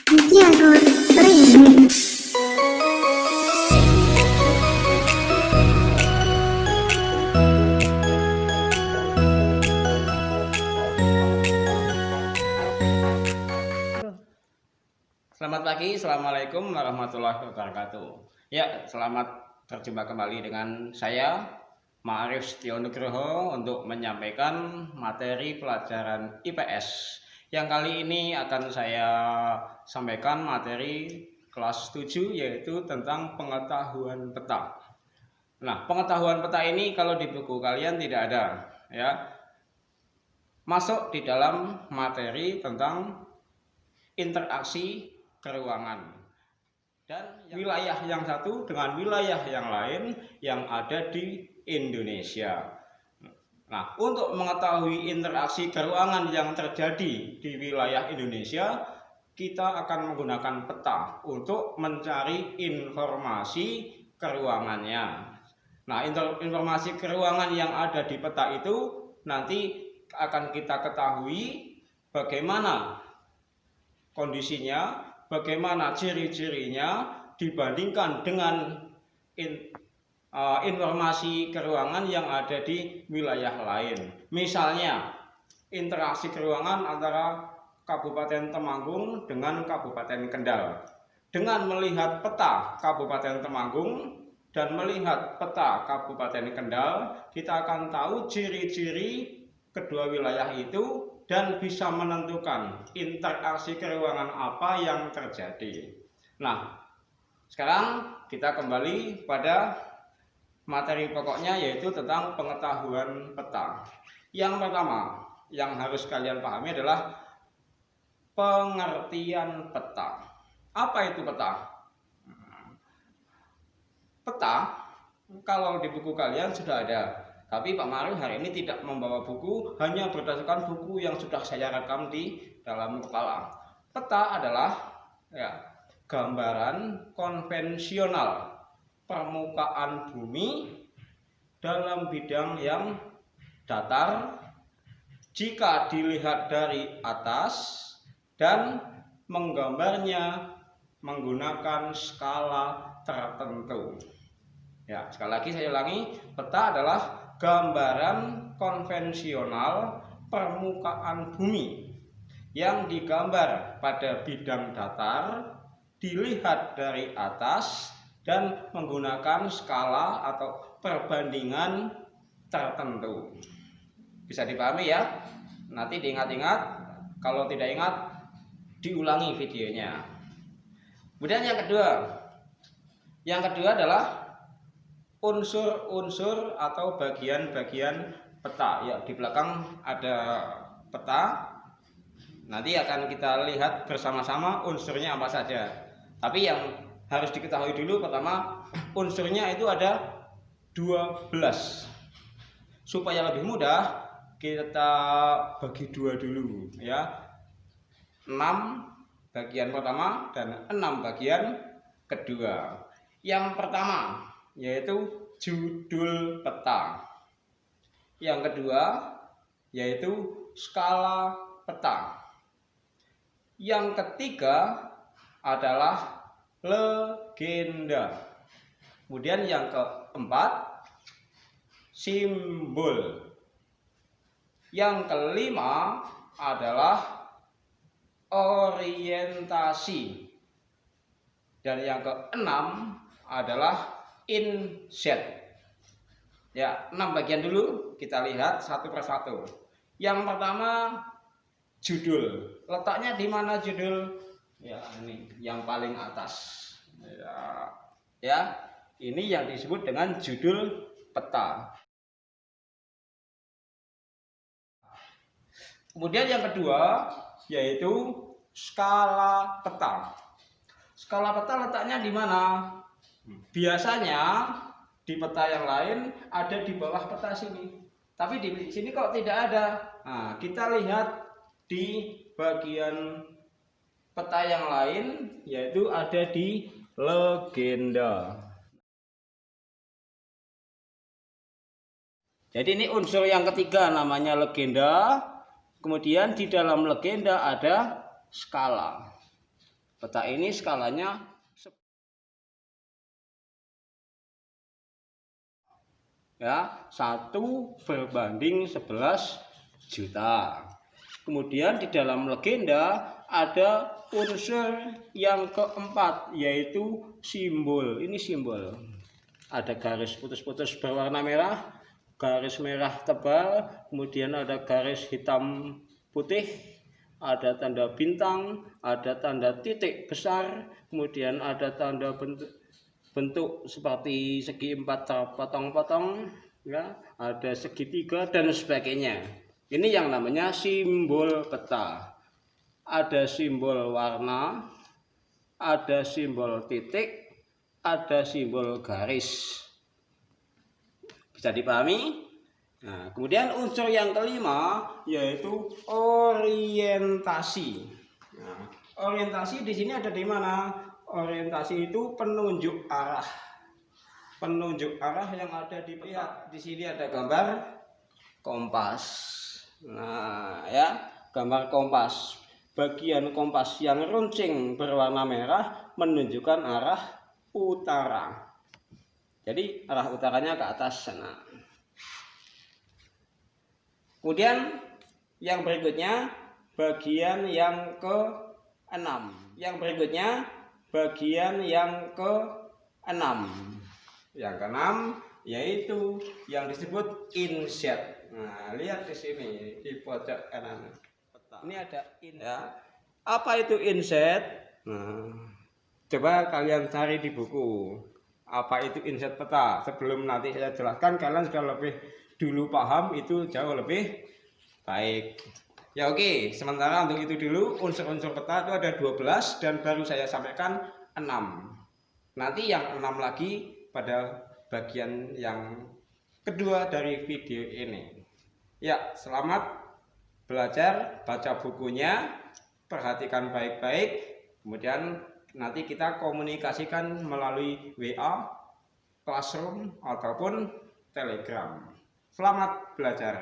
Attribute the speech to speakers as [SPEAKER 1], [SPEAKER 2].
[SPEAKER 1] Santiago Training.
[SPEAKER 2] Selamat pagi, Assalamualaikum warahmatullahi wabarakatuh. Ya, selamat berjumpa kembali dengan saya, Ma'arif Setio Nugroho, untuk menyampaikan materi pelajaran IPS. Yang kali ini akan saya sampaikan materi kelas 7, yaitu tentang pengetahuan peta. Nah, pengetahuan peta ini kalau di buku kalian tidak ada, ya. Masuk di dalam materi tentang interaksi keruangan dan wilayah yang satu dengan wilayah yang lain yang ada di Indonesia. Nah, untuk mengetahui interaksi keruangan yang terjadi di wilayah Indonesia, kita akan menggunakan peta untuk mencari informasi keruangannya. Nah, informasi keruangan yang ada di peta itu nanti akan kita ketahui bagaimana kondisinya, bagaimana ciri-cirinya dibandingkan dengan informasi keruangan yang ada di wilayah lain. Misalnya, interaksi keruangan antara Kabupaten Temanggung dengan Kabupaten Kendal. Dengan melihat peta Kabupaten Temanggung dan melihat peta Kabupaten Kendal, kita akan tahu ciri-ciri kedua wilayah itu dan bisa menentukan interaksi keruangan apa yang terjadi. Nah, sekarang kita kembali pada materi pokoknya, yaitu tentang pengetahuan peta. Yang pertama yang harus kalian pahami adalah pengertian peta. Apa itu peta? Peta, kalau di buku kalian sudah ada. Tapi Pak Ma'arif hari ini tidak membawa buku, hanya berdasarkan buku yang sudah saya rekam di dalam kepala. Peta adalah gambaran konvensional permukaan bumi dalam bidang yang datar jika dilihat dari atas dan menggambarnya menggunakan skala tertentu. Ya, sekali lagi saya ulangi, peta adalah gambaran konvensional permukaan bumi yang digambar pada bidang datar, dilihat dari atas dan menggunakan skala atau perbandingan tertentu. Bisa dipahami ya? Nanti diingat-ingat, kalau tidak ingat diulangi videonya. Kemudian yang kedua adalah unsur-unsur atau bagian-bagian peta. Ya, di belakang ada peta. Nanti akan kita lihat bersama-sama unsurnya apa saja. Tapi yang harus diketahui dulu pertama, unsurnya itu ada 12. Supaya lebih mudah, kita bagi dua dulu ya. 6 bagian pertama dan 6 bagian kedua. Yang pertama yaitu judul peta. Yang kedua yaitu skala peta. Yang ketiga adalah legenda. Kemudian yang keempat simbol. Yang kelima adalah orientasi. Dan yang keenam adalah inset. Ya, 6 bagian dulu kita lihat satu persatu. Yang pertama judul. Letaknya di mana judul? Ya, ini yang paling atas. Ya, ini yang disebut dengan judul peta. Kemudian yang kedua yaitu skala peta. Skala peta letaknya di mana? Biasanya di peta yang lain ada di bawah peta sini, tapi di sini kok tidak ada. Nah, kita lihat di bagian peta yang lain, yaitu ada di legenda. Jadi ini unsur yang ketiga, namanya legenda. Kemudian di dalam legenda ada skala. peta ini skalanya ya 1/11 juta. Kemudian di dalam legenda ada unsur yang keempat, yaitu simbol. Ini simbol. Ada garis putus-putus berwarna merah, garis merah tebal, kemudian ada garis hitam putih, ada tanda bintang, ada tanda titik besar, kemudian ada tanda bentuk seperti segi empat terpotong-potong, ya, ada segitiga dan sebagainya. Ini yang namanya simbol peta. Ada simbol warna, ada simbol titik, ada simbol garis. Bisa dipahami? Nah, kemudian unsur yang kelima yaitu orientasi. Nah, orientasi di sini ada di mana? Orientasi itu penunjuk arah. Penunjuk arah yang ada di peta. Di sini ada gambar kompas. Nah, ya, gambar kompas. Bagian kompas yang runcing berwarna merah menunjukkan arah utara. Jadi arah utaranya ke atas sana. Kemudian yang berikutnya bagian yang ke-6. Yang berikutnya bagian yang ke-6. Yang ke-6 yaitu yang disebut inset. Nah, lihat di sini di pojok kanan. Ini ada inset. Ya. Apa itu inset? Nah, coba kalian cari di buku. Apa itu inset peta? Sebelum nanti saya jelaskan, kalian sudah lebih dulu paham, itu jauh lebih baik. Ya oke, sementara untuk itu dulu unsur-unsur peta itu ada 12 dan baru saya sampaikan 6. Nanti yang 6 lagi pada bagian yang kedua dari video ini. Ya, selamat belajar, baca bukunya, perhatikan baik-baik, kemudian nanti kita komunikasikan melalui WA, Classroom, ataupun Telegram. Selamat belajar.